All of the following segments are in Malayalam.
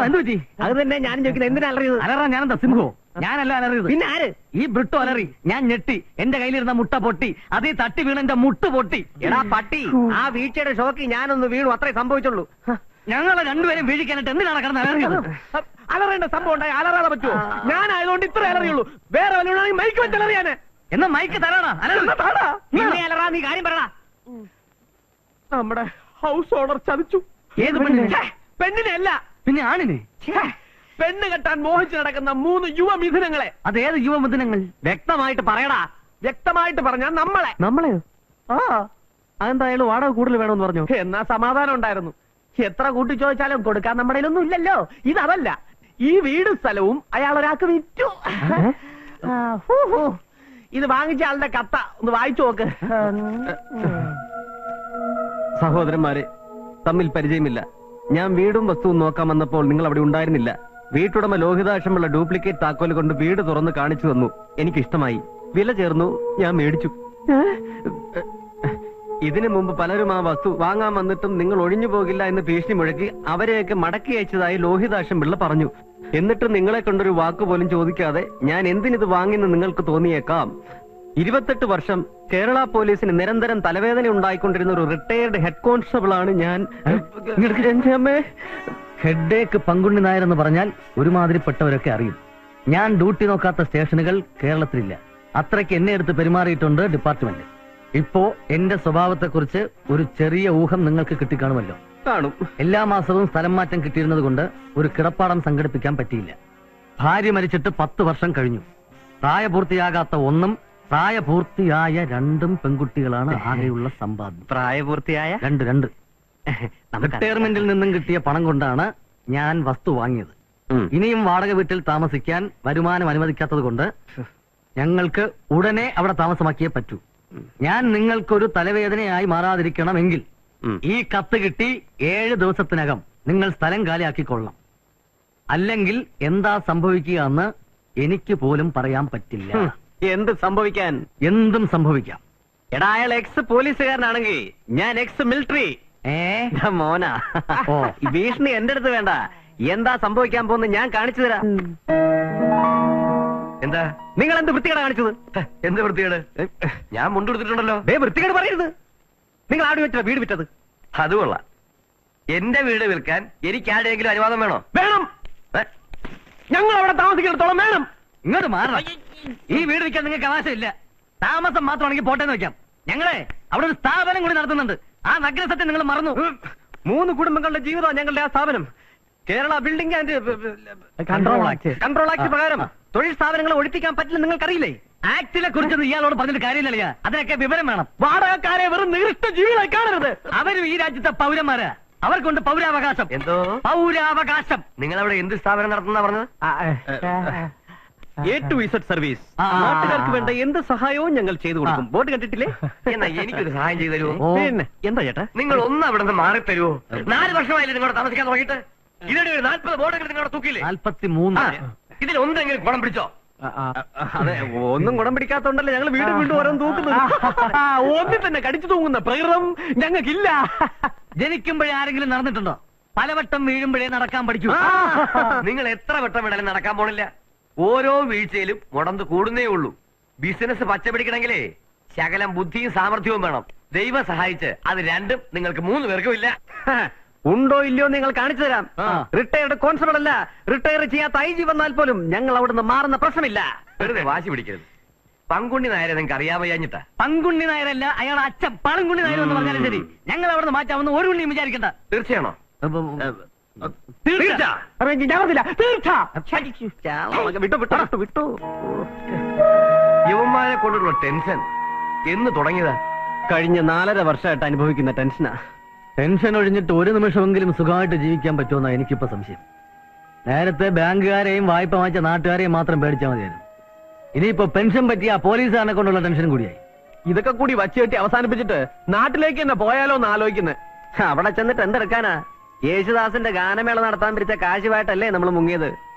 എന്ത് പറ്റി? അത് തന്നെ ഞാനും ചോദിക്കുന്നത്, എന്തിനാ അലറിയത്? അലറാ ഞാനെന്താ സിംഹോ? ഞാനല്ല അലറിയത്. പിന്നെ ആര്? ഈ ബ്രിട്ടോ അലറി. ഞാൻ ഞെട്ടി, എന്റെ കയ്യിലിരുന്ന മുട്ട പൊട്ടി, അതേ തട്ടി വീണ് എന്റെ മുട്ട് പൊട്ടി. എടാ പട്ടി, ആ വീഴ്ചയുടെ ഷോക്ക് ഞാനൊന്ന് വീണു, അത്രേ സംഭവിച്ചുള്ളൂ. ഞങ്ങളെ രണ്ടുപേരും വീഴിക്കാനായിട്ട് എന്തിനാണ് കിടന്ന് അലറിയത്? അലറേണ്ട സംഭവം ഉണ്ടായി, അലറാതെ പറ്റുമോ? ഞാനായതുകൊണ്ട് ഇത്ര അലറിയുള്ളൂ. വേറെ വല്ലതാണെങ്കിൽ മൈക്ക് വെച്ച് അലറിയാനെ. എന്നാ മൈക്ക് തരാടാ. പിന്നെ അലറാ, നീ കാര്യം പറടാ. നമ്മുടെ ഹൗസ് ഓണർ ചതിച്ചു. ഏത് പെണ്ണിനെ? പെണ്ണിനെ അല്ല, പിന്നെ ആണിനെ. പെണ്ണ് കെട്ടാൻ മോഹിച്ചു നടക്കുന്ന 3 യുവമിഥുനങ്ങളെ. അതേത് യുവമിഥുനങ്ങൾ? വ്യക്തമായിട്ട് പറയടാ. വ്യക്തമായിട്ട് പറഞ്ഞാ നമ്മളെ. നമ്മളെയോ? ആ, അതെന്തായാലും വാടക കൂടുതൽ വേണമെന്ന് പറഞ്ഞു. എന്നാ സമാധാനം ഉണ്ടായിരുന്നു. എത്ര കൂട്ടി ചോദിച്ചാലും കൊടുക്കാൻ നമ്മുടെ ഒന്നും ഇല്ലല്ലോ. ഇതല്ല, ഈ വീട് സ്ഥലവും അയാൾ ഒരാൾക്ക് വിറ്റു. ഇത് വാങ്ങിച്ച ആളുടെ കത്ത ഒന്ന് വായിച്ചു നോക്ക്. സഹോദരന്മാരെ, തമ്മിൽ പരിചയമില്ല. ഞാൻ വീടും വസ്തുവും നോക്കാൻ വന്നപ്പോൾ നിങ്ങൾ അവിടെ ഉണ്ടായിരുന്നില്ല. വീട്ടുടമ ലോഹിതാക്ഷമുള്ള ഡ്യൂപ്ലിക്കേറ്റ് താക്കോല് കൊണ്ട് വീട് തുറന്ന് കാണിച്ചു തന്നു. എനിക്കിഷ്ടമായി. വില ചേർന്നു, ഞാൻ മേടിച്ചു. ഇതിനു മുമ്പ് പലരും ആ വസ്തു വാങ്ങാൻ വന്നിട്ടും നിങ്ങൾ ഒഴിഞ്ഞു പോകില്ല എന്ന് ഭീഷണി മുഴക്കി അവരെയൊക്കെ മടക്കി അയച്ചതായി ലോഹിതാക്ഷം പിള്ള പറഞ്ഞു. എന്നിട്ട് നിങ്ങളെ കൊണ്ടൊരു വാക്കുപോലും ചോദിക്കാതെ ഞാൻ എന്തിനിത് വാങ്ങിയെന്ന് നിങ്ങൾക്ക് തോന്നിയേക്കാം. 28 വർഷം കേരള പോലീസിന് നിരന്തരം തലവേദന ഉണ്ടായിക്കൊണ്ടിരുന്ന ഒരു റിട്ടയർഡ് ഹെഡ് കോൺസ്റ്റബിൾ ആണ് ഞാൻ. ഹെഡേക്ക് പങ്കുണ്ണി നായർ എന്ന് പറഞ്ഞാൽ ഒരുമാതിരിപ്പെട്ടവരൊക്കെ അറിയും. ഞാൻ ഡ്യൂട്ടി നോക്കാത്ത സ്റ്റേഷനുകൾ കേരളത്തിലില്ല. അത്രയ്ക്ക് എന്നെ എടുത്ത് പെരുമാറിയിട്ടുണ്ട് ഡിപ്പാർട്ട്മെന്റ്. ഇപ്പോ എന്റെ സ്വഭാവത്തെക്കുറിച്ച് ഒരു ചെറിയ ഊഹം നിങ്ങൾക്ക് കിട്ടിക്കാണുമല്ലോ. കാണും. എല്ലാ മാസവും സ്ഥലം മാറ്റം കിട്ടിയിരുന്നത് കൊണ്ട് ഒരു കിടപ്പാടം സംഘടിപ്പിക്കാൻ പറ്റിയില്ല. ഭാര്യ മരിച്ചിട്ട് 10 വർഷം കഴിഞ്ഞു. പ്രായപൂർത്തിയാകാത്ത 1 പ്രായപൂർത്തിയായ 2 പെൺകുട്ടികളാണ് ആകെയുള്ള സമ്പാദ്യം. പ്രായപൂർത്തിയായ 2 റിട്ടയർമെന്റിൽ നിന്നും കിട്ടിയ പണം കൊണ്ടാണ് ഞാൻ വസ്തു വാങ്ങിയത്. ഇനിയും വാടക വീട്ടിൽ താമസിക്കാൻ വരുമാനം അനുവദിക്കാത്തത് കൊണ്ട് ഞങ്ങൾക്ക് ഉടനെ അവിടെ താമസമാക്കിയേ പറ്റൂ. ഞാൻ നിങ്ങൾക്കൊരു തലവേദനയായി മാറാതിരിക്കണമെങ്കിൽ ഈ കത്ത് കിട്ടി 7 ദിവസത്തിനകം നിങ്ങൾ സ്ഥലം കാലിയാക്കിക്കൊള്ളണം. അല്ലെങ്കിൽ എന്താ സംഭവിക്കുക എന്ന് എനിക്ക് പോലും പറയാൻ പറ്റില്ല. എന്ത് സംഭവിക്കാൻ? എന്തും സംഭവിക്കാം. എടാ, അയാൾ എക്സ് പോലീസുകാരനാണെങ്കിൽ ഞാൻ എക്സ് മിലിറ്ററി. മോനാ, ഓ, ഈ ഭീഷണി എന്റെ അടുത്ത് വേണ്ട. എന്താ സംഭവിക്കാൻ പോകുന്നത് ഞാൻ കാണിച്ചു തരാം. എന്താ നിങ്ങൾ എന്ത് വൃത്തികേട് കാണിച്ചത്? എന്ത് വൃത്തികേട്? ഞാൻ മുണ്ടെടുത്തിട്ടുണ്ടല്ലോ. വൃത്തികേട് പറയരുത്. നിങ്ങൾ ആട് വെച്ചാ വീട് വിറ്റത്? അത് കൊള്ളാം. എന്റെ വീട് വിൽക്കാൻ എനിക്ക് ആരുടെയെങ്കിലും അനുവാദം വേണോ? വേണം. ഞങ്ങൾ അവിടെ താമസിക്കുന്നിടത്തോളം വേണം. ഇങ്ങോട്ട് മാറണം. ഈ വീട് വിൽക്കാൻ നിങ്ങൾക്ക് അവകാശമില്ല. താമസം മാത്രമാണെങ്കിൽ പോട്ടെന്ന് വെക്കാം. ഞങ്ങളെ അവിടെ ഒരു സ്ഥാപനം കൂടി നടത്തുന്നുണ്ട്. ആ നഗ്നസത്യം നിങ്ങൾ മറന്നു. 3 കുടുംബങ്ങളുടെ ജീവിതമാണ് ഞങ്ങളുടെ ആ സ്ഥാപനം. Kerala building and control act പ്രകാരം തൊഴിൽ സ്ഥാപനങ്ങളെ ഒഴിപ്പിക്കാൻ പറ്റില്ല. നിങ്ങൾക്കറിയില്ലേ? ആക്ടിനെ കുറിച്ചൊന്നും ഇയാളോട് പറഞ്ഞിട്ട് കാര്യമില്ല. അതിനൊക്കെ വിവരം വേണം. വാടകക്കാരെ വെറും നികൃഷ്ട ജീവികളായി കാണരുത്. അവരും ഈ രാജ്യത്തെ പൗരന്മാരാ. അവർക്കുണ്ട് പൗരാവകാശം. എന്തോ പൗരാവകാശം. നിങ്ങൾ അവിടെ എന്ത് സ്ഥാപനം നടത്തുന്ന പറഞ്ഞത്? A to Z service. നാട്ടുകാർക്ക് വേണ്ട എന്ത് സഹായവും ഞങ്ങൾ ചെയ്തു കൊടുക്കും. ബോർഡ് കണ്ടിട്ടില്ലേ? എന്നാ എനിക്കൊരു സഹായം ചെയ്തു തരുമോ? പിന്നെ എന്താ ചേട്ടാ? നിങ്ങൾ ഒന്ന് അവിടെ നിന്ന് മാറി തരുമോ? 4 വർഷമായില്ലേ നിങ്ങളോട് താമസിക്കാൻ തുടങ്ങിയിട്ട്? ഇതിന്റെ ഒരു 40 ബോർഡുകൾ നിങ്ങളുടെ തൂക്കില്ലേ? 43. ഇതിൽ ഒന്നെങ്കിലും കുളം പിടിച്ചോ? അതെ, ഒന്നും ഗുണം പിടിക്കാത്തോണ്ടല്ലേ ഞങ്ങൾ വീണ്ടും വീണ്ടും ഓരോന്ന് തൂക്കുന്നത്. ഒന്നി തന്നെ കടിച്ചു തൂങ്ങുന്ന പ്രകൃതം ഞങ്ങൾക്കില്ല. ജനിക്കുമ്പോഴേ ആരെങ്കിലും നടന്നിട്ടുണ്ടോ? പലവട്ടം വീഴുമ്പോഴേ നടക്കാൻ പഠിക്കൂ. നിങ്ങൾ എത്ര വട്ടം വേണേലും നടക്കാൻ പോണില്ല. ഓരോ വീഴ്ചയിലും മുടന്ത് കൂടുന്നേ ഉള്ളൂ. ബിസിനസ് പച്ചപിടിക്കണമെങ്കിലേ ശകലം ബുദ്ധിയും സാമർഥ്യവും വേണം. ദൈവം സഹായിച്ച് അത് രണ്ടും നിങ്ങൾക്ക് 3 പേർക്കും ഇല്ല. ഉണ്ടോ ഇല്ലയോ നിങ്ങൾ കാണിച്ചു തരാം. റിട്ടയർഡ് കോൺസ്റ്റബിൾ അല്ല, റിട്ടയർ ചെയ്യാത്ത IG വന്നാൽ പോലും ഞങ്ങൾ അവിടുന്ന് മാറുന്ന പ്രശ്നമില്ല. വെറുതെ വാശി പിടിക്കരുത്. പങ്കുണ്ണി നായരെ നിങ്ങൾക്ക് അറിയാമയ്യാഞ്ഞിട്ടാ. പങ്കുണ്ണി നായരല്ല, അയാൾ അച്ഛൻ പളങ്കുണ്ണി നായർ എന്ന് പറഞ്ഞാലും ശരി. ഞങ്ങൾ അവിടുന്ന് മാറ്റാമെന്ന് ഒരു ഉണ്ണിയും വിചാരിക്കണ്ട. തീർച്ചയാണോ? വിട്ടു. യുവന്മാരെ കൊണ്ടുള്ള ടെൻഷൻ എന്ന് തുടങ്ങിയതാ? കഴിഞ്ഞ 4.5 വർഷമായിട്ട് അനുഭവിക്കുന്ന ടെൻഷനാ. ടെൻഷൻ ഒഴിഞ്ഞിട്ട് ഒരു നിമിഷമെങ്കിലും സുഖമായിട്ട് ജീവിക്കാൻ പറ്റുമെന്നാ എനിക്കിപ്പോ സംശയം. നേരത്തെ ബാങ്കുകാരെയും വായ്പ വാങ്ങിച്ച നാട്ടുകാരെയും മാത്രം പേടിച്ചാൽ മതിയായിരുന്നു. ഇനിയിപ്പോ പെൻഷൻ പറ്റിയ പോലീസുകാരനെ കൊണ്ടുള്ള ടെൻഷൻ കൂടിയായി. ഇതൊക്കെ കൂടി വച്ചുകെട്ടി അവസാനിപ്പിച്ചിട്ട് നാട്ടിലേക്ക് തന്നെ പോയാലോ എന്ന് ആലോചിക്കുന്നത്. അവിടെ ചെന്നിട്ട് എന്തെടുക്കാനാ? യേശുദാസിന്റെ ഗാനമേള നടത്താൻ പിരിച്ച കാശുമായിട്ടല്ലേ നമ്മൾ മുങ്ങിയത്.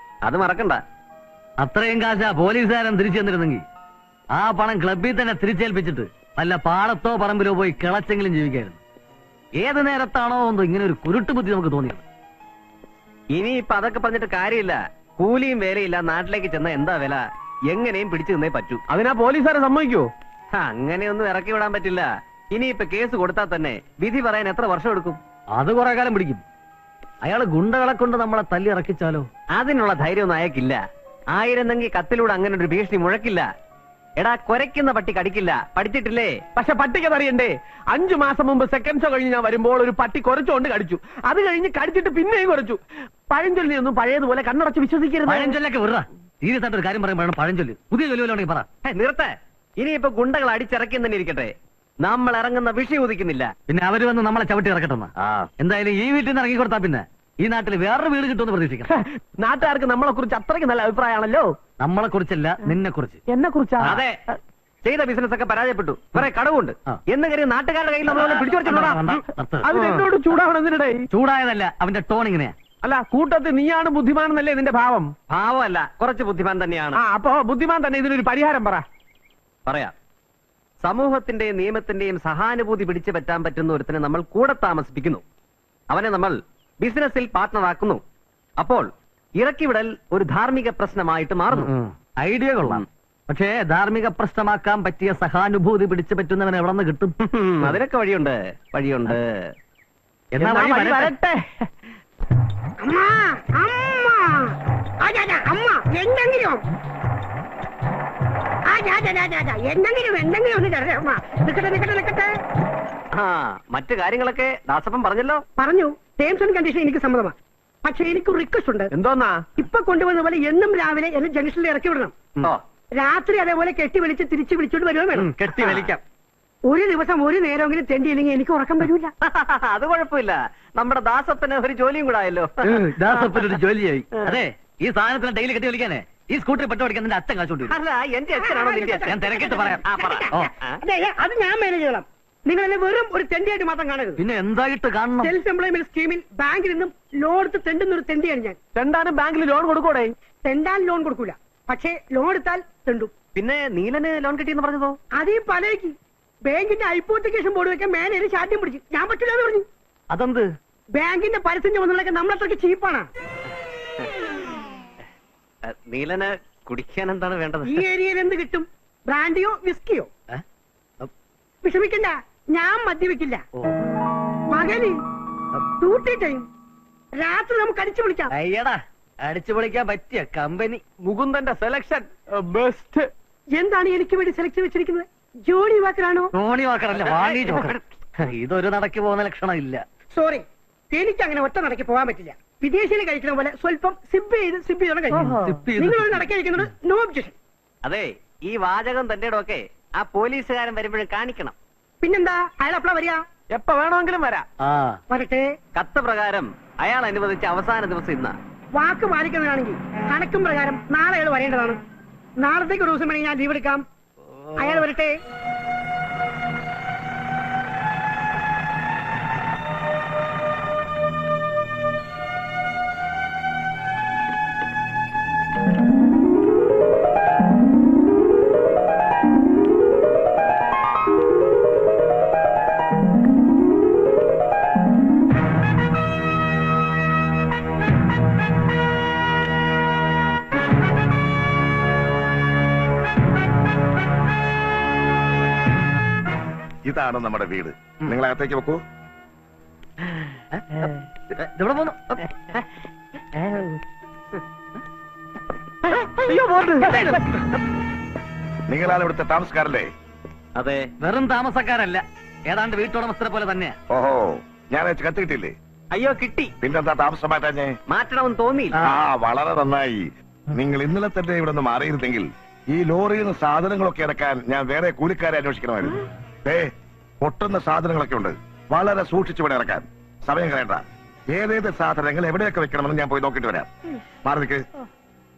അത് മറക്കണ്ട. അത്രയും കാശാ പോലീസുകാരൻ തിരിച്ചു തന്നിരുന്നെങ്കിൽ ആ പണം ക്ലബിൽ തന്നെ തിരിച്ചേൽപ്പിച്ചിട്ട് വല്ല പാടത്തോ പറമ്പിലോ പോയി കിളച്ചെങ്കിലും ജീവിക്കായിരുന്നു. ഏത് നേരത്താണോ എന്തോ ഇങ്ങനെ ഒരു കുരുട്ട് ബുദ്ധി നമുക്ക് തോന്നിയത്. ഇനിയിപ്പൊ അതൊക്കെ പറഞ്ഞിട്ട് കാര്യമില്ല. കൂലിയും വേലയില്ല, നാട്ടിലേക്ക് ചെന്ന എന്താ വില? എങ്ങനെയും പിടിച്ചു നിന്നേ പറ്റൂ. അതിനാ പോലീസുകാരെ സമ്മതിക്കോ? അങ്ങനെയൊന്നും ഇറക്കി വിടാൻ പറ്റില്ല. ഇനിയിപ്പൊ കേസ് കൊടുത്താൽ തന്നെ വിധി പറയാൻ എത്ര വർഷം എടുക്കും? അത് കുറെ കാലം പിടിക്കും. അയാള് ഗുണ്ടകളെ കൊണ്ട് നമ്മളെ തല്ലി ഇറക്കിച്ചാലോ? അതിനുള്ള ധൈര്യമൊന്നും അയക്കില്ല. ആയിരുന്നെങ്കിൽ കത്തിലൂടെ അങ്ങനെ ഒരു ഭീഷണി മുഴക്കില്ല. എടാ, കുരയ്ക്കുന്ന പട്ടി കടിക്കില്ല, പഠിച്ചിട്ടില്ലേ? പക്ഷെ പട്ടിക്കത് അറിയണ്ടേ? 5 മാസം മുമ്പ് സെക്കൻഡ് ഷോ കഴിഞ്ഞ് ഞാൻ വരുമ്പോൾ ഒരു പട്ടി കുറച്ചുകൊണ്ട് കടിച്ചു. അത് കഴിഞ്ഞ് കടിച്ചിട്ട് പിന്നെയും കുറച്ചു. പഴഞ്ചൊല്ലിയൊന്നും പഴയതുപോലെ കണ്ണടച്ച് വിശ്വസിക്കരുത്. പഴഞ്ചൊല്ലൊക്കെ വെറുതെ സീരിയസ് ആയിട്ട് ഒരു കാര്യം പറയുമ്പോഴാണ് പഴഞ്ചൊല്ല്. പുതിയ ജോലിയിലാണെങ്കിൽ പറ. നിർത്ത. ഇനിയിപ്പൊ ഗുണ്ടകൾ അടിച്ചിറക്കി തന്നെ ഇരിക്കട്ടെ, നമ്മൾ ഇറങ്ങുന്ന വിഷയം ഉദിക്കുന്നില്ല. പിന്നെ അവര് വന്ന് നമ്മളെ ചവിട്ടി ഇറക്കട്ടെന്ന. എന്തായാലും ഈ വീട്ടിൽ നിന്ന് ഇറങ്ങി കൊടുത്താ പിന്നെ ഈ നാട്ടിൽ വേറൊരു വീട് കിട്ടുമെന്ന് പ്രതീക്ഷിക്കാം. നാട്ടുകാർക്ക് നമ്മളെ കുറിച്ച് അത്രയ്ക്ക് നല്ല അഭിപ്രായമാണല്ലോ. നമ്മളെ കുറിച്ചല്ല, നിന്നെ കുറിച്ച്. എന്നെ കുറിച്ചാ? അതെ, ചെയ്ത ബിസിനസ് ഒക്കെ പരാജയപ്പെട്ടു, കുറെ കടവുണ്ട് എന്ന് കരുതി നാട്ടുകാരുടെ കയ്യിൽ നമ്മൾ പിടിച്ചു. അതിന് എന്നോട് ചൂടാവണമെന്നിടേ. ചൂടായതല്ല, അവന്റെ ടോൺ ഇങ്ങനെയാ. അല്ല, കൂട്ടത്തിൽ നീയാണ് ബുദ്ധിമാനെന്നല്ലേ നിന്റെ ഭാവം? ഭാവമല്ല, കുറച്ച് ബുദ്ധിമാൻ തന്നെയാണ്. അപ്പൊ ബുദ്ധിമാൻ തന്നെ ഇതിനൊരു പരിഹാരം പറ. പറയാം. സമൂഹത്തിന്റെയും നിയമത്തിന്റെയും സഹാനുഭൂതി പിടിച്ചു പറ്റാൻ പറ്റുന്ന ഒരുത്തിനെ നമ്മൾ കൂടെ താമസിപ്പിക്കുന്നു. അവനെ നമ്മൾ ബിസിനസ്സിൽ പാർട്ട്ണറാക്കുന്നു. അപ്പോൾ ഇറക്കിവിടൽ ഒരു ധാർമ്മിക പ്രശ്നമായിട്ട് മാറുന്നു. ഐഡിയ കൊള്ളാം. പക്ഷേ ധാർമ്മിക പ്രശ്നമാക്കാൻ പറ്റിയ സഹാനുഭൂതി പിടിച്ചു പറ്റുന്നവൻ എവിടെ നിന്ന് കിട്ടും? അതിനൊക്കെ വഴിയുണ്ട്, വഴിയുണ്ട്. എന്നാ വഴി വരട്ടെ. അമ്മ അമ്മ അമ്മ എന്തെങ്കിലും എന്തെങ്കിലും ഒന്ന് തരണേ. നിക്കട്ടെ. ആ, മറ്റു കാര്യങ്ങളൊക്കെ ദാസപ്പൻ പറഞ്ഞല്ലോ. പറഞ്ഞു. ടേംസ് ആൻഡ് കണ്ടീഷൻ എനിക്ക് സമ്മതമാണ്. പക്ഷെ എനിക്ക് റിക്വസ്റ്റ് ഉണ്ട്. എന്തോന്നാ? ഇപ്പൊ കൊണ്ടുവന്ന പോലെ എന്നും രാവിലെ എന്നെ ജംഗ്ഷനിൽ ഇറക്കി വിടണം. രാത്രി അതേപോലെ കെട്ടി വിളിച്ച് തിരിച്ചു വിളിച്ചോണ്ട് വരുവാൻ വേണം. കെട്ടി വലിക്കാം. ഒരു ദിവസം ഒരു നേരമെങ്കിലും തെണ്ടിയില്ലെങ്കിൽ എനിക്ക് ഉറക്കം വരില്ല. അത് കുഴപ്പമില്ല, നമ്മുടെ ദാസപ്പന് ഒരു ജോലിയും കൂടെ ആയല്ലോ. ദാസപ്പനൊരു ജോലിയായി. അതെ, ഈ സാധനത്തിന് ഡെയിലി കെട്ടി വലിക്കാനേ ഈ സ്കൂട്ടറിൽ പെട്ട് പഠിക്കാൻ നിന്റെ അച്ഛൻ കാശ് കൊണ്ടുവരും. അല്ല, എന്റെ അച്ഛനാണോ നിന്റെ അച്ഛൻ? ഞാൻ തിരക്കിട്ട് പറയാം. അതെ, അത് ഞാൻ മാനേജ് ചെയ്യണം. നിങ്ങൾ എന്നെ വെറും ഒരു തെണ്ടിയായിട്ട് മാത്രം കാണരുത്. പിന്നെ എന്തായിട്ട് കാണണം? സെൽഫ് എംപ്ലോയ്മെന്റ് സ്കീമിൽ ബാങ്കിൽ നിന്നും ലോൺ എടുത്ത് തെണ്ടുന്ന ഒരു തെണ്ടിയാണ് ഞാൻ. തെണ്ടാനും ബാങ്കിൽ ലോൺ കൊടുക്കൂടെ? തെണ്ടാൻ ലോൺ കൊടുക്കൂല, പക്ഷേ ലോൺ എടുത്താൽ തെണ്ടും. പിന്നെ നീലന് ലോൺ കിട്ടിയെന്ന് പറഞ്ഞതോ? അതീ പലയ്ക്ക് ബാങ്കിന്റെ ഹൈപ്പോത്തിക്കേഷൻ ബോർഡ് വെക്കാൻ മാനേജർ ശാഠ്യം പിടിച്ചു. ഞാൻ പറ്റില്ല എന്ന് പറഞ്ഞു. അതെന്ത്? ബാങ്കിന്റെ പരസ്യം ചുമന്നുള്ളതൊക്കെ നമ്മളത്രയ്ക്ക് ചീപ്പാണ്. നീലന് കുടിക്കാൻ എന്താണ് വേണ്ടത്? ഈ ഏരിയയിൽ എന്ത് കിട്ടും? ബ്രാൻഡിയോ വിസ്കിയോ? വിഷമിക്കണ്ട, ഞാൻ മദ്യപിക്കില്ല. പകല് ഡ്യൂട്ടി ടൈം, രാത്രി നമുക്ക് അടിച്ചു വിളിക്കാം. അയ്യടാ, അടിച്ചു പൊളിക്കാൻ പറ്റിയ കമ്പനി. മുകുന്ദന്റെ selection best. എന്താണ് എനിക്ക് വേണ്ടി സെലക്ട് വെച്ചിരിക്കുന്നത്? ജോണി വാക്കറാണോ? ടോണി വാക്കറല്ല, വാണി ജോക്കർ. ഇതൊരു നടക്ക് പോകുന്ന ലക്ഷണം ഇല്ല. സോറി, എനിക്ക് അങ്ങനെ ഒറ്റ നടക്കി പോകാൻ പറ്റില്ല. വിദേശിയിൽ കഴിക്കുന്ന പോലെ സ്വല്പം സിപ്പ് ചെയ്തോണ്ട് കഴിക്കണം. നിങ്ങളൊരു നടക്കി കഴിക്കുന്നത് നോ ഒബ്ജക്ഷൻ. അതെ, ഈ വാചകം തന്റെ ഒക്കെ ആ പോലീസുകാരൻ വരുമ്പോഴും കാണിക്കണം. പിന്നെന്താ, അയാൾ എപ്പോഴാ വരിക? എപ്പ വേണമെങ്കിലും വരാം. വരട്ടെ. കത്ത് പ്രകാരം അയാൾ അനുവദിച്ച അവസാന ദിവസം ഇന്ന്. വാക്ക് പാലിക്കുന്നതാണെങ്കിൽ കണക്കും പ്രകാരം നാളെ അയാൾ വരേണ്ടതാണ്. നാളത്തേക്ക് ഒരു ദിവസം വേണമെങ്കിൽ ഞാൻ ലീവ് എടുക്കാം. അയാൾ വരട്ടെ. ഇതാണ് നമ്മുടെ വീട്. നിങ്ങൾ അകത്തേക്ക് വെക്കൂ. ഇവിടെ പോന്നു. നിങ്ങളാണ് ഇവിടുത്തെ താമസക്കാരല്ലേ? അതെ, വെറും താമസക്കാരല്ല, ഏതാണ്ട് വീട്ടുടമസ്ഥരെ പോലെ തന്നെയാ. ഓഹോ, ഞാൻ കത്ത് കിട്ടിയില്ലേ? അയ്യോ കിട്ടി. പിന്നെന്താ താമസം മാറ്റാഞ്ഞേ? മാറ്റണമെന്ന് തോന്നിയില്ല. ആ, വളരെ നന്നായി. നിങ്ങൾ ഇന്നലെ തന്നെ ഇവിടെ നിന്ന് മാറിയിരുന്നെങ്കിൽ ഈ ലോറിയിൽ നിന്ന് സാധനങ്ങളൊക്കെ ഇറക്കാൻ ഞാൻ വേറെ കൂലിക്കാരെ അന്വേഷിക്കണമായിരുന്നു. പൊട്ടുന്ന സാധനങ്ങളൊക്കെ ഉണ്ട്, വളരെ സൂക്ഷിച്ചു ഇവിടെ ഇറക്കാൻ. സമയം കളയണ്ട. ഏതേത് സാധനങ്ങൾ എവിടെയൊക്കെ വെക്കണമെന്ന് ഞാൻ പോയി നോക്കിട്ട് വരാം. മാറി നിൽക്ക്,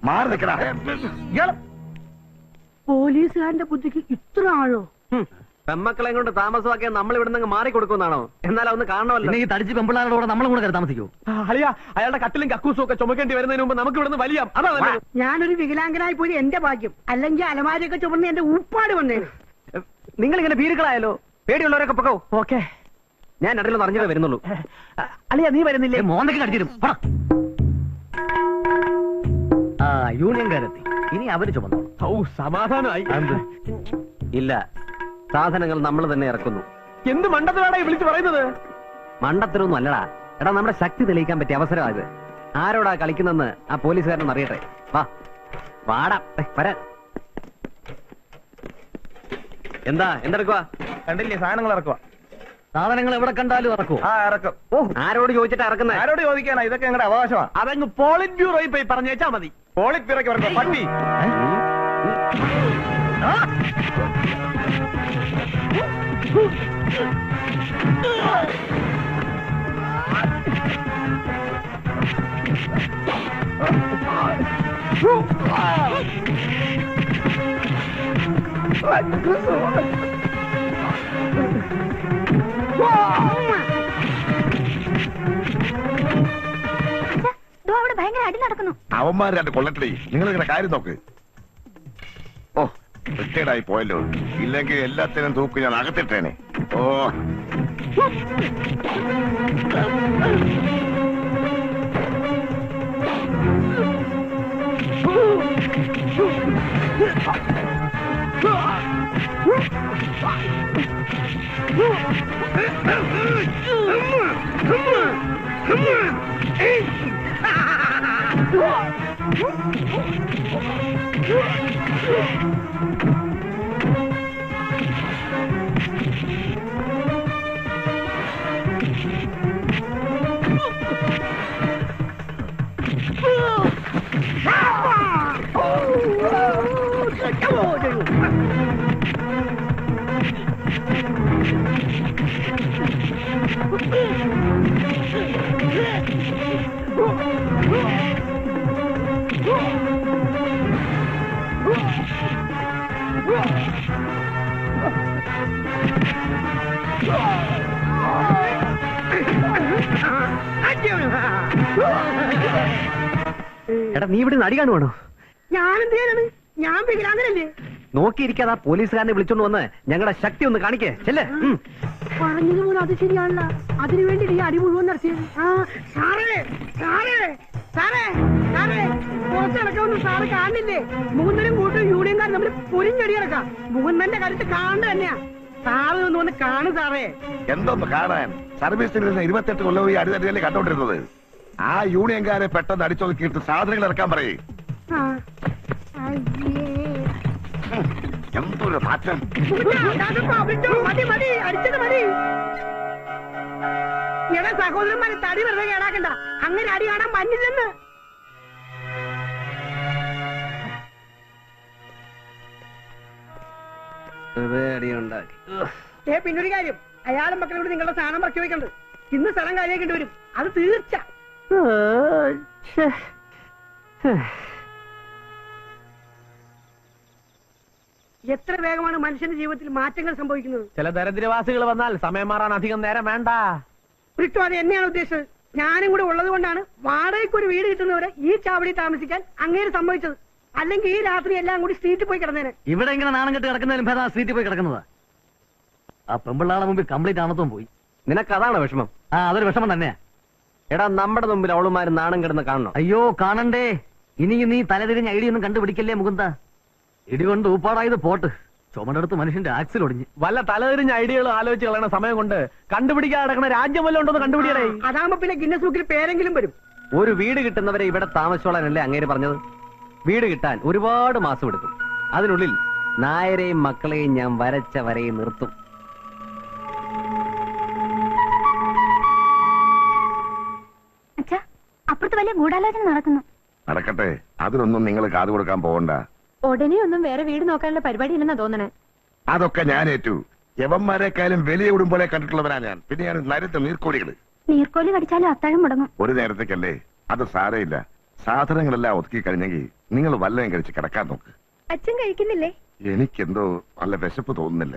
മാറി നിൽക്കടാ. പോലീസുകാരന്റെ ബുദ്ധിക്ക് ഇത്ര ആഴോ? പെമ്മക്കളെ കൊണ്ട് താമസമാക്കിയ നമ്മൾ ഇവിടെ നിന്ന് മാറി കൊടുക്കുന്നാണോ? എന്നാലും ഒന്ന് കാണണമല്ലോ. ഈ തടിച്ച് പെമ്പിള്ളാരുടെ കൂടെ നമ്മളും കൂടെ താമസിക്കൂ. അളിയ, അയാളുടെ കട്ടിലും കക്കൂസും ഒക്കെ ചുമക്കേണ്ടി വരുന്നതിന് മുമ്പ് നമുക്ക് ഇവിടുന്ന് വലിയാം. അതാ നല്ലത്. ഞാനൊരു വികലാംഗനായി പോയി എന്റെ ഭാഗ്യം. അല്ലെങ്കിൽ അലമാരിയൊക്കെ ചുമന്ന് എന്റെ ഊപ്പാട് വന്നേന്. നിങ്ങൾ ഇങ്ങനെ ഭീരുക്കളായാലോ? പേടിയുള്ളവരൊക്കെ പൊക്കോ. ഓക്കെ, ഞാൻ ഇടയിൽ അറിഞ്ഞതേ വരുന്നുള്ളൂ. അളിയ നീ വരുന്നില്ലേ? മോന്തയ്ക്ക് കടിച്ചിരും. യൂണിയൻകാരെത്തി. ഇനി അവര് ചുമന്നോളൂ. സമാധാനമായി. ഇല്ല, സാധനങ്ങൾ നമ്മൾ തന്നെ ഇറക്കുന്നു. എന്ത് മണ്ടത്തിലാടാ ഈ വിളിച്ചു പറയുന്നത്? മണ്ടത്തിലൊന്നും അല്ലടാ. എടാ, നമ്മുടെ ശക്തി തെളിയിക്കാൻ പറ്റിയ അവസരമായത്. ആരോടാ കളിക്കുന്നെന്ന് ആ പോലീസുകാരനൊന്ന് അറിയട്ടെ. വാടാ വരാൻ. എന്തെടുക്കുക? കണ്ടില്ലേ, സാധനങ്ങൾ ഇറക്കുക. സാധനങ്ങൾ എവിടെ കണ്ടാലും ഇറക്കൂ. ഇറക്കും. ആരോട് ചോദിച്ചിട്ടാ ഇറക്കുന്നത്? ആരോട് ചോദിക്കാനാ? ഇതൊക്കെ ഞങ്ങളുടെ അവകാശമാണ്. അതങ്ങ് പോളിറ്റ് ബ്യൂറോയിൽ പോയി പറഞ്ഞേച്ചാ മതി. പോളിറ്റ് ബ്യൂറോയ്ക്ക് പറഞ്ഞ പട്ടി. അവിടെ ഭയങ്കര അടി നടക്കുന്നു. അവന്മാർ രണ്ട് കൊള്ളട്ടടി. നിങ്ങൾ ഇങ്ങനെ കാര്യം നോക്ക്. ഓ, റിട്ടയർഡായി പോയല്ലോ. ഇല്ലെങ്കിൽ എല്ലാത്തിനും തൂക്ക് ഞാൻ അകത്തിട്ടേനെ. ഓ, എടാ, നീ ഇവിടെ നടി കാണുവാണോ? ഞാനെന്ത് ചെയ്യാനാണ്? ഞാൻ വികലാംഗനല്ലേ? നോക്കിയിരിക്കാതെ പോലീസുകാരനെ വിളിച്ചോണ്ട് വന്ന് ഞങ്ങളുടെ ശക്തി ഒന്ന് കാണിക്കേ. ചെല്ലേ. പറഞ്ഞത് പോലെ അത് ശരിയാണല്ല. അതിനു വേണ്ടി ഈ അടി മുഴുവൻ നടത്തിയത്. സാറേ സാറേ സാറേ സാറേ പുറത്തിറക്കാവുന്ന സാറ് കാണില്ലേ? മുകുന്ദനും കൂട്ടും യൂണിയൻകാരും തമ്മിൽ പൊരിഞ്ഞടി കിടക്കാം. മുകുന്ദന്റെ കാര്യത്തിൽ കാണുക തന്നെയാ. സാറ് ഒന്ന് കാണു സാറേ. എന്തൊന്ന് കാണാൻ? സർവീസിൽ നിന്ന് 28 കൊല്ലം ഈ അടിതടിയല്ലേ കണ്ടോണ്ടിരുന്നത്. ആ യൂണിയൻകാരെ പെട്ടെന്ന് അടിച്ചൊതുക്കിയിട്ട് സാധനങ്ങൾ ഇറക്കാൻ പറയേ. എന്തൊരു മാറ്റം! മതി മതി, അടിച്ചത് മതി. എടാ സഹോദരന്മാരെ, തടി വെറുതെ കേടാക്കണ്ട. അങ്ങനെ അടി കാണാൻ മഞ്ഞില്ലെന്ന്. പിന്നൊരു കാര്യം, അയാളും മക്കളോട് നിങ്ങളുടെ സാധനം പറക്കി വെക്കണ്ട്. ഇന്ന് സ്ഥലം കാര്യമാക്കേണ്ടി വരും. അത് തീർച്ച. എത്ര വേഗമാണ് മനുഷ്യന്റെ ജീവിതത്തിൽ മാറ്റങ്ങൾ സംഭവിക്കുന്നത്. ചില ദരിദ്രവാസികൾ വന്നാൽ സമയം മാറാൻ അധികം നേരം വേണ്ട. ഒരിട്ടും അത് എന്നെയാണ് ഉദ്ദേശിച്ചത്. ഞാനും കൂടെ ഉള്ളത് കൊണ്ടാണ് വാടകയ്ക്ക് ഒരു വീട് കിട്ടുന്നവരെ ഈ ചാവടി താമസിക്കാൻ അങ്ങേര് സംഭവിച്ചത്. അല്ലെങ്കിൽ ഈ രാത്രി എല്ലാം കൂടി സ്ട്രീറ്റിൽ പോയി കിടന്നേനെ. ഇവിടെ ഇങ്ങനെ നാണം കെട്ട് കിടക്കുന്നതിലും ഭേദം സ്ട്രീറ്റിൽ പോയി കിടക്കുന്നതാ. ആ പെമ്പിള്ളാളെ മുമ്പിൽ കംപ്ലീറ്റ് ആണത്തും പോയി. നിനക്ക് അതാണ് വിഷമം? അതൊരു വിഷമം തന്നെയാ. എടാ, നമ്മുടെ മുമ്പിൽ അവളുമാര് നാണം കിടന്ന് കാണണം. അയ്യോ, കാണണ്ടേ. ഇനി നീ തലതിരിഞ്ഞ ഐഡിയ ഒന്നും കണ്ടുപിടിക്കല്ലേ മുകുന്ദ. ഇടികൊണ്ട് ഊപ്പാടായത് പോട്ട്. ചുമടെടുത്ത് മനുഷ്യന്റെ ആക്സിൽ ഒടിഞ്ഞ്. വല്ല തലതിരിഞ്ഞ ഐഡിയകൾ ആലോചിച്ച് കളയണ സമയം കൊണ്ട് കണ്ടുപിടിക്കാൻ നടക്കണ രാജ്യം വല്ല ഉണ്ടോന്ന് കണ്ടുപിടിക്കണേ. അതാകുമ്പോ പിന്നെ ഗിന്നസ് ബുക്കിൽ പേരെങ്കിലും വരും. ഒരു വീട് കിട്ടുന്നവരെ ഇവിടെ താമസിച്ചോളാനല്ലേ അങ്ങേര് പറഞ്ഞത്? വീട് കിട്ടാൻ ഒരുപാട് മാസം എടുക്കും. അതിനുള്ളിൽ നായരെയും മക്കളെയും ഞാൻ വരച്ച വരയും നിർത്തും. അപ്പുറത്ത് വലിയ ഗൂഢാലോചന നടക്കുന്നു. നടക്കട്ടെ, അതിനൊന്നും നിങ്ങൾ കാതു കൊടുക്കാൻ പോകണ്ട. ഉടനെ ഒന്നും വേറെ വീട് നോക്കാനുള്ള പരിപാടി ഇല്ലെന്നാ തോന്നണേ. അതൊക്കെ ഞാൻ ഏറ്റു. യവന്മാരെക്കാളും വലിയ ഉടുമ്പോലെ കണ്ടിട്ടുള്ളവനാ ഞാൻ. പിന്നെയാണ് നരുത്ത നീർക്കോടികള്. നീർക്കോലി കടിച്ചാലും അത്താഴം മുടങ്ങും. ഒരു നേരത്തേക്കല്ലേ, അത് സാരയില്ല. സാധനങ്ങളെല്ലാം ഒതുക്കി കഴിഞ്ഞെങ്കിൽ നിങ്ങൾ വല്ലതും കഴിച്ച് കിടക്കാൻ നോക്ക്. അച്ഛൻ കഴിക്കുന്നില്ലേ? എനിക്കെന്തോ നല്ല വിശപ്പ് തോന്നുന്നില്ല.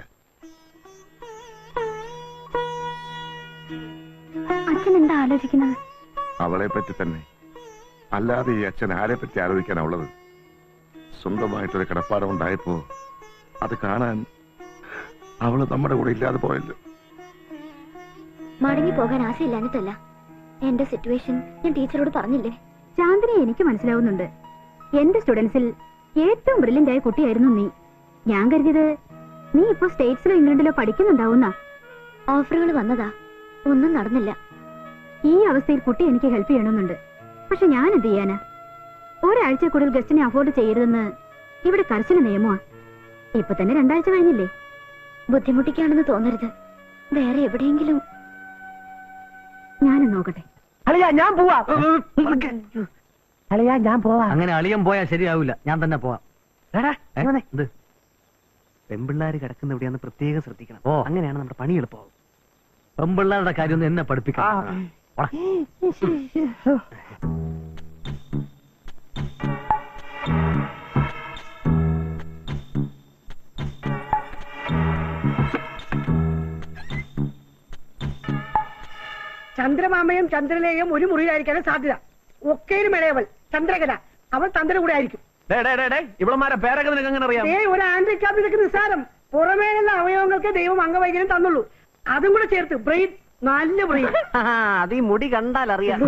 അച്ഛൻ എന്താ ആലോചിക്കുന്നത്? അവളെ പറ്റി തന്നെ. അല്ലാതെ ഈ അച്ഛൻ ആരെ പറ്റി ആലോചിക്കാനുള്ളത്? സ്വന്തമായിട്ടൊരു കിടപ്പാടം ഉണ്ടായപ്പോ അത് കാണാൻ അവള് നമ്മുടെ കൂടെ ഇല്ലാതെ പോയല്ലോ. മടങ്ങി പോകാൻ ആശയില്ലാഞ്ഞിട്ടല്ല. എന്റെ സിറ്റുവേഷൻ ഞാൻ ടീച്ചറോട് പറഞ്ഞില്ലേ? ചാന്ദിനെ എനിക്ക് മനസ്സിലാവുന്നുണ്ട്. എന്റെ സ്റ്റുഡൻസിൽ ഏറ്റവും ബ്രില്യന്റ് ആയ കുട്ടിയായിരുന്നു നീ. ഞാൻ കരുതിയത് നീ ഇപ്പോ സ്റ്റേറ്റ്സിലോ ഇംഗ്ലണ്ടിലോ പഠിക്കുന്നുണ്ടാവുന്ന. ഓഫറുകൾ വന്നതാ, ഒന്നും നടന്നില്ല. ഈ അവസ്ഥയിൽ കുട്ടി എനിക്ക് ഹെൽപ്പ് ചെയ്യണമെന്നുണ്ട്. പക്ഷെ ഞാൻ എന്ത് ചെയ്യാനാ? ഒരാഴ്ച കൂടുതൽ ഗസ്റ്റിനെ അഫോർഡ് ചെയ്യരുതെന്ന് ഇവിടെ കർശന നിയമമാ. ഇപ്പൊ തന്നെ 2 ആഴ്ച കഴിഞ്ഞില്ലേ? ബുദ്ധിമുട്ടിക്കാണെന്ന് തോന്നരുത്. വേറെ എവിടെയെങ്കിലും ഞാനും നോക്കട്ടെ. അളിയാ ഞാൻ പോവാ. അളിയാ ഞാൻ പോവാ. അങ്ങനെ അളിയം പോയാൽ ശരിയാവില്ല, ഞാൻ തന്നെ പോവാം. എന്ത്? പെൺപിള്ളാര് കിടക്കുന്ന എവിടെയാന്ന് പ്രത്യേകം ശ്രദ്ധിക്കണം. ഓ. അങ്ങനെയാണ് നമ്മുടെ പണി എളുപ്പമാവും. പെമ്പിള്ളാരുടെ കാര്യം ഒന്നും എന്നെ പഠിപ്പിക്കാം. ചന്ദ്രമാമയും ചന്ദ്രലേയും ഒരു മുറിയിലായിരിക്കാനും സാധ്യത. ഒക്കേനും ഇളയവൾ ചന്ദ്രകല, അവൾ തന്റെ കൂടെ ആയിരിക്കും. ഇവളമാരെ പേരൊക്കെ നിനക്ക് എങ്ങനെ അറിയാം? ഒരു ആൻഡ്രി ക്യാബ് ഇതൊക്കെ നിസ്സാരം. പുറമേലുള്ള അവയവങ്ങൾക്ക് ദൈവം അംഗവൈകല്യം തന്നുള്ളൂ. അതും കൂടെ ചേർത്ത് ബ്രെയിൻ, നല്ല ബ്രെയിൻ. അത് ഈ മുടി കണ്ടാൽ അറിയാം.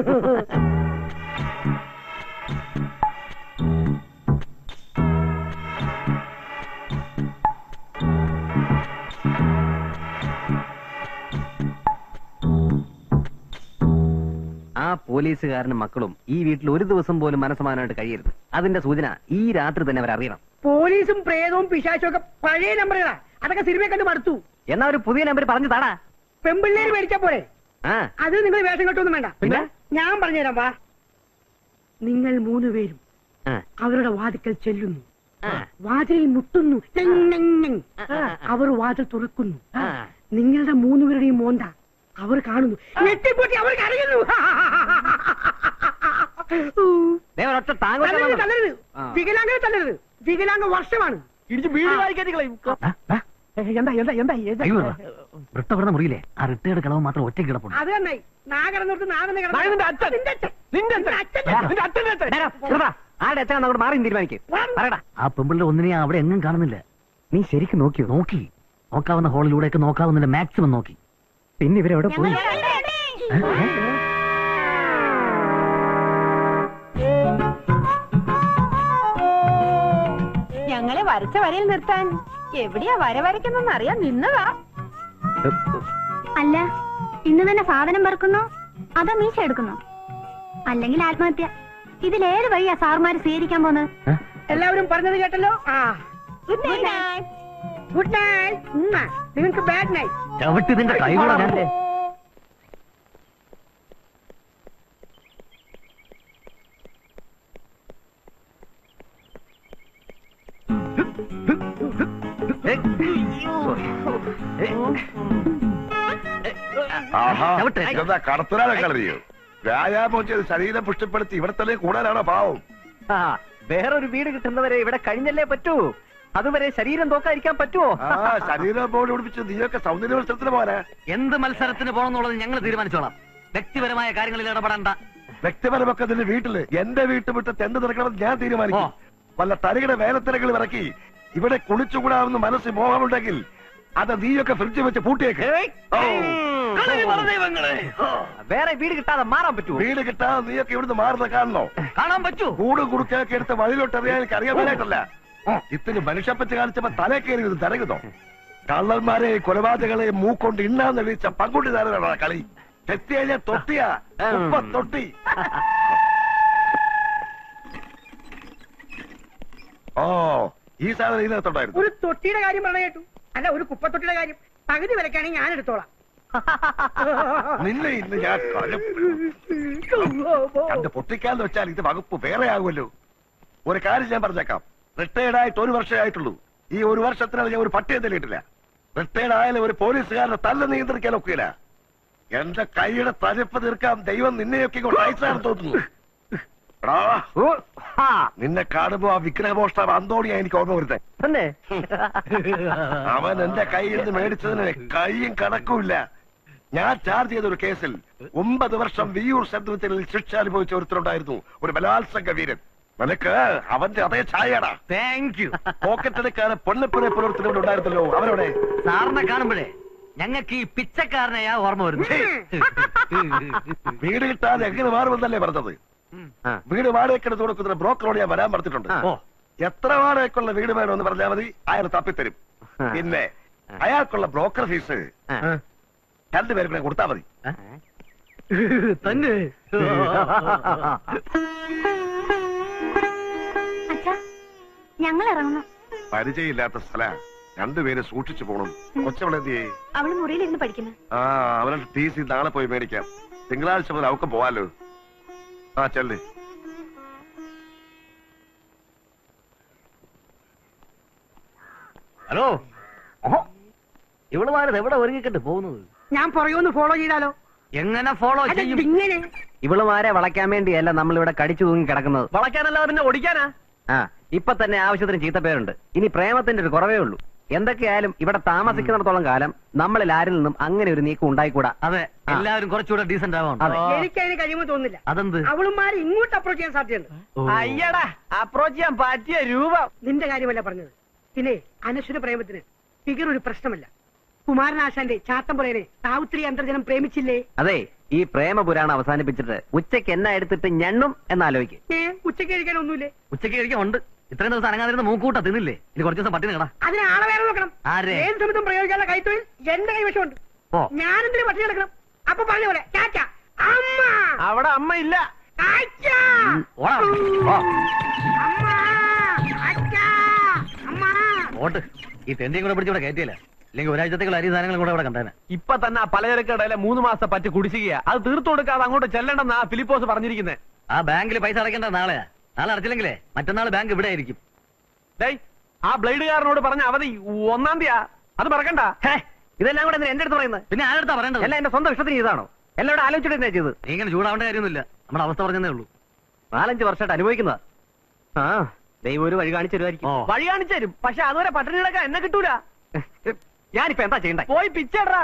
ആ പോലീസുകാരനും മക്കളും ഈ വീട്ടിൽ ഒരു ദിവസം പോലും മനസ്സമാനായിട്ട് കഴിയരുത്. അതിന്റെ സൂചന ഈ രാത്രി തന്നെ അവരറിയണം. പോലീസും പ്രേതവും പിശാചും ഒക്കെ പഴയ നമ്പറുകളാ. അതൊക്കെ സിനിമയെ കണ്ട് മടുത്തു. എന്നാ ഒരു പുതിയ നമ്പർ പറഞ്ഞു താടാ. പെമ്പിള്ളേര് മേടിച്ചാ പോരെ. ആ അത് നിങ്ങൾ വേഷം കെട്ടൊന്നും വേണ്ട. പിന്നെ? ഞാൻ പറഞ്ഞുതരാം. വാ, നിങ്ങൾ 3 പേരും ആ, അവരുടെ വാതിക്കൽ ചെല്ലുന്നു. ആ, വാതിലിൽ മുട്ടുന്നു. ഞങ് ഞങ് ഞങ്. അവർ വാതിൽ തുറക്കുന്നു. ആ. നിങ്ങളുടെ 3 പേരുടെയും മോന്ത അവർ കാണുന്നു. ഞെട്ടിപ്പൊട്ടി അവർ കരയുന്നു. ദേ ഒരൊറ്റ താങ്കൾ തല്ലരുത്, തല്ലരുത്. ആ. വികലാംഗനെ തല്ലരുത്. വികലാംഗ വർഷമാണ്. അയ്യോ, വൃത്തപ്പെടുന്ന മുറിയില്ലേ ആ റിട്ടയർഡ് കിളവ് മാത്രം ഒറ്റ കിടപ്പുണ്ട്. അത് തന്നെ നാഗടന്നോട്ട് നാഗനെ ആരുടെ അച്ഛൻ അങ്ങോട്ട് മാറി തീരുമാനിക്കും. പറയടാ. ആ പെമ്പിളുടെ ഒന്നിനെ അവിടെ എങ്ങും കാണുന്നില്ല. നീ ശരിക്കും നോക്കിയോ? നോക്കി, നോക്കാവുന്ന ഹോളിലൂടെയൊക്കെ നോക്കാവുന്നതിന്റെ മാക്സിമം നോക്കി. പിന്നെ ഇവരെവിടെ പോയി? ഞങ്ങളെ വരച്ച വരയിൽ നിർത്താൻ എവിടെയാ വര വരയ്ക്കുന്നെന്ന് അറിയാൻ നിന്നതാ. അല്ല, ഇന്ന് തന്നെ സാധനം പറക്കുന്നോ അതോ മീശ എടുക്കുന്നോ? അല്ലെങ്കിൽ ആത്മഹത്യ? ഇതിലേത് വഴിയാ സാറുമാര് സ്വീകരിക്കാൻ പോന്നത്? എല്ലാവരും പറഞ്ഞത് കേട്ടല്ലോ. Good night. Good night. നിങ്ങൾക്ക് ബാഡ് നൈറ്റ്. ചവിട്ടി ഇതിന്റെ കൈകൂടെ ഞാൻ ആഹാ, ചവിട്ടെ. ഇതെന്താ കടത്തനാണ് കളറിയോ? വ്യായാമം ചെയ്ത് ശരീരം പുഷ്ടിപ്പെടുത്തി ഇവിടെ തന്നെ കൂടാനാണോ പാവം? ആ, വേറൊരു വീട് കിട്ടുന്നവരെ ഇവിടെ കഴിഞ്ഞല്ലേ പറ്റൂ. അതുവരെ ശരീരം തോക്കാതിരിക്കാൻ പറ്റുമോ? ആ, ശരീരം ബോർഡ് പിടിപ്പിച്ച് നീയൊക്കെ സൗന്ദര്യ മത്സരത്തിന് പോരാ. എന്ത് മത്സരത്തിന് പോകണമെന്നുള്ളത് ഞങ്ങൾ തീരുമാനിച്ചോളാം. വ്യക്തിപരമായ കാര്യങ്ങളിൽ ഇടപെടണ്ട. വ്യക്തിപരമൊക്കെ നിന്റെ വീട്ടില് എന്റെ വീട്ടുമുറ്റത്ത് എന്ത് നടക്കണമെന്ന് ഞാൻ തീരുമാനിക്കും. വല്ല തരികിട വേലത്തിരകൾ ഇറക്കി ഇവിടെ കുളിച്ചുകൂടാവുന്ന മനസ്സിൽ മോഹമുണ്ടെങ്കിൽ അത് നീയൊക്കെ ഫ്രിഡ്ജ് വെച്ച് പൂട്ടിയേക്ക്. ഓ, വേറെ വീട് കിട്ടാതെ മാറാൻ പറ്റുമോ? വീട് കിട്ടാതെ നീയൊക്കെ ഇവിടുന്ന് മാറുന്ന കാണണോ? കാണാൻ പറ്റൂ. കൂടും കുടുക്കൊക്കെ എടുത്ത് വഴിയിലോട്ട് എറിയാൻ എനിക്ക് അറിയാമല്ലായിട്ടല്ല. ഇത്തിരി മനുഷ്യപ്പറ്റ് കാണിച്ചപ്പോ തലക്കേറി തരകുന്നോ? കള്ളന്മാരെ കൊലപാതകളെ മൂക്കൊണ്ട് ഇണ്ണാന്ന് വിളിച്ച പങ്കുണ്ടി താരനാണ് കളി. തെറ്റിയ തൊട്ടിയാ തൊട്ടി. ഓ, ഈ സാധനം ഇതിനകത്തുണ്ടായിരുന്നു. ഒരു തൊട്ടിയുടെ കാര്യം പറഞ്ഞ കേട്ടു. അല്ല, ഒരു കുപ്പത്തൊട്ടിയുടെ കാര്യം പകുതി വിലക്കാണെങ്കിൽ ഞാൻ എടുത്തോളാം. നിന്നെ ഇന്ന് ഞാൻ കണ്ട് പൊട്ടിക്കാന്ന് വെച്ചാൽ ഇത് വകുപ്പ് വേറെ ആകുമല്ലോ. ഒരു കാര്യം ഞാൻ പറഞ്ഞേക്കാം. റിട്ടയർഡ് ആയിട്ട് 1 വർഷമേ ആയിട്ടുള്ളൂ. ഈ 1 വർഷത്തിനകം ഞാൻ ഒരു പട്ടിയെ തല്ലിയിട്ടില്ല. റിട്ടയർഡ് ആയാലും ഒരു പോലീസുകാരനെ തല്ല നിയന്ത്രിക്കാൻ ഒക്കില്ല. എന്റെ കൈയുടെ തരിപ്പ് തീർക്കാൻ ദൈവം നിന്നെയൊക്കെ കൊണ്ട് അയച്ചാണ് തോന്നുന്നു. എടാ, നിന്നെ കാണുമ്പോ ആ വിഗ്രഹമോഷ്ടാവ് അന്തോണിയാ എനിക്ക് ഓർമ്മ വരുത്തേ. തന്നെ അവൻ എന്റെ കയ്യിൽ നിന്ന് മേടിച്ചതിന് കൈയും കണക്കുമില്ല. ഞാൻ ചാർജ് ചെയ്ത ഒരു കേസിൽ 9 വർഷം വിയൂർ സെൻട്രൽ ശിക്ഷ അനുഭവിച്ച ഒരുത്തരുണ്ടായിരുന്നു, ഒരു ബലാത്സംഗ വീരൻ. നിനക്ക് അവന്റെ അതേ ഛായടാ. Thank you. പോക്കറ്റ് എടുക്കാതെ പൊണ്ണപ്പുരെ പുലർത്തിനോട് ഉണ്ടായിരുന്നല്ലോ, അവരോടെ സാറിനെ കാണുമ്പോഴേ ഞങ്ങൾക്ക് ഈ പിച്ചക്കാരനെയാ ഓർമ്മ വരുന്നത്. വീട് കിട്ടാതെ എങ്ങനെ മാറുമെന്നല്ലേ പറഞ്ഞത്? ആ. വീട് വാടകയ്ക്ക് എടുത്ത് കൊടുക്കുന്ന ബ്രോക്കറോട് ഞാൻ വരാൻ പറഞ്ഞിട്ടുണ്ട്. ആ. ഓ എത്ര വാടകയ്ക്കുള്ള വീട് വേണമെന്ന് പറഞ്ഞാൽ മതി, അയാൾ തപ്പിത്തരും. പിന്നെ അയാൾക്കുള്ള ബ്രോക്കർ ഫീസ് ആ. രണ്ടുപേരും കൂടെ കൊടുത്താൽ മതി. തന്നെ അച്ഛാ ഞങ്ങൾ ഇറങ്ങുന്നു. പരിചയമില്ലാത്ത സ്ഥല രണ്ടുപേരെ സൂക്ഷിച്ചു പോണം. കൊച്ചവളെന്തിയേ? അവള് മുറിയിലിരുന്ന് പഠിക്കുന്നു. ആ, അവരുടെ ടി സി നാളെ പോയി മേടിക്കാം. തിങ്കളാഴ്ച മുതൽ അവർക്ക് പോവാലോ. ആ ചെല്ല്. ഹലോ ഇവളുമാരത് എവിടെ ഒരുങ്ങിക്കിട്ട് പോകുന്നത്? ഞാൻ പുറകെ ഫോളോ ചെയ്താലോ? എങ്ങനെ ഫോളോ അല്ല, ചെയ്യും? ഇങ്ങനെ ഇവളുമാരെ വളയ്ക്കാൻ വേണ്ടിയല്ല നമ്മൾ ഇവിടെ കടിച്ചു തൂങ്ങി കിടക്കുന്നത്. വളയ്ക്കാനല്ലാതെ പിന്നെ ഓടിക്കാനാ? ആ, ഇപ്പൊ തന്നെ ആവശ്യത്തിന് ചീത്തപ്പേരുണ്ട്. ഇനി പ്രേമത്തിന്റെ ഒരു കുറവേ ഉള്ളൂ. എന്തൊക്കെയായാലും ഇവിടെ താമസിക്കുന്നിടത്തോളം കാലം നമ്മളിൽ ആരിൽ നിന്നും അങ്ങനെ ഒരു നീക്കം ഉണ്ടായിക്കൂടാ. അതെ, എല്ലാവരും കുറച്ചുകൂടെ ഡീസന്റ് ആവാം. അതെ. എനിക്ക് അതിന് കഴിയുമ്പോൾ തോന്നുന്നില്ല. അതെന്ത്? അവളുമാര് ഇങ്ങോട്ട് അപ്രോച്ച് ചെയ്യാൻ സാധ്യതയുണ്ട്. അയ്യടാ അപ്രോച്ച് ചെയ്യാൻ പറ്റിയ രൂപം. നിന്റെ കാര്യമല്ല പറഞ്ഞത്. പിന്നെ അനശ്വര പ്രേമത്തിന് ഫിഗർ ഒരു പ്രശ്നമല്ല. കുമാരനാശാന്റെ ചാത്തമ്പുറേനെ സാവിത്രി അന്തർജനം പ്രേമിച്ചില്ലേ? അതെ, ഈ പ്രേമപുരാണം അവസാനിപ്പിച്ചിട്ട് ഉച്ചയ്ക്ക് എന്നാ എടുത്തിട്ട് ഞണ്ണും എന്നാലോചിക്കും. ഉച്ചയ്ക്ക് കഴിക്കാൻ ഒന്നുമില്ലേ? ഉച്ചയ്ക്ക് കഴിക്കാൻ ഉണ്ട്. ഇത്രയും ദിവസം അനങ്ങാതിരുന്ന മൂക്കൂട്ട തിന്നില്ലേ? ഇനി കുറച്ച് ദിവസം പട്ടിണി കിടാ. അതിന് ആളെ വേറെ നോക്കണം. ആരെ? ഏത് സമയത്തും പ്രയോഗിക്കാനുള്ള കൈത്തൊഴിൽ എന്റെ കൈവശമുണ്ട്. ഓ. ഞാനെന്തിനു പട്ടിണി കിടക്കണം? അപ്പൊ പറഞ്ഞ പോലെ ചാച്ച അമ്മ അവിടെ അമ്മ ഇല്ല. അച്ഛ ഓടാ. ഓ. അമ്മ അച്ഛ അമ്മ. ഓട്ട് ഈ തെണ്ടിയും കൂടെ പിടിച്ച് ഇവിടെ കയറ്റിയില്ല. ഇല്ലെങ്കിൽ ഒരാഴ്ചത്തേക്കുള്ള അരി സാധനങ്ങളും കൂടെ ഇവിടെ കണ്ടേനെ. ഇപ്പൊ തന്നെ ആ പലചരക്കടയിലെ 3 മാസം പറ്റി കുടിശ്ശികയാ. അത് തീർത്തു കൊടുക്കാതെ അങ്ങോട്ട് ചെല്ലണ്ടെന്നാ ഫിലിപ്പോസ് പറഞ്ഞിരിക്കുന്നത്. ആ ബാങ്കിൽ പൈസ അടയ്ക്കേണ്ട നാളെയാ. നാളെ അടച്ചില്ലെങ്കിലേ മറ്റന്നാൾ ബാങ്ക് ഇവിടെ ആയിരിക്കും. ഡേയ്, ആ ബ്ലേഡുകാരനോട് പറഞ്ഞ അവധി 1-ാം തീയതി. അത് മറക്കണ്ട. ഹേ, ഇതെല്ലാം കൂടെ എന്തിനാ എന്റെ അടുത്ത് പറയുന്നത്? പിന്നെ ആരെടുത്താ പറയേണ്ടത്? എല്ലാം എന്റെ സ്വന്തം ഇഷ്ടത്തിന് ചെയ്താണോ? എല്ലാവരും ആലോചിച്ചിട്ട് തന്നെ ചെയ്തത്. നീ ഇങ്ങനെ ചൂടാവേണ്ട കാര്യമൊന്നുമില്ല. നമ്മുടെ അവസ്ഥ പറഞ്ഞതേ ഉള്ളൂ. 4-5 വർഷമായിട്ട് അനുഭവിക്കുന്നതാ. ആ, ദൈവം ഒരു വഴി കാണിച്ചു തരുമായിരിക്കും. ഓ. വഴി കാണിച്ചു തരും. പക്ഷെ അതുവരെ പട്ടിണി കിടക്കാൻ എന്നെ കിട്ടൂല. ഞാനിപ്പോ എന്താ ചെയ്യണ്ടേ? പോയി പിച്ചേടാ.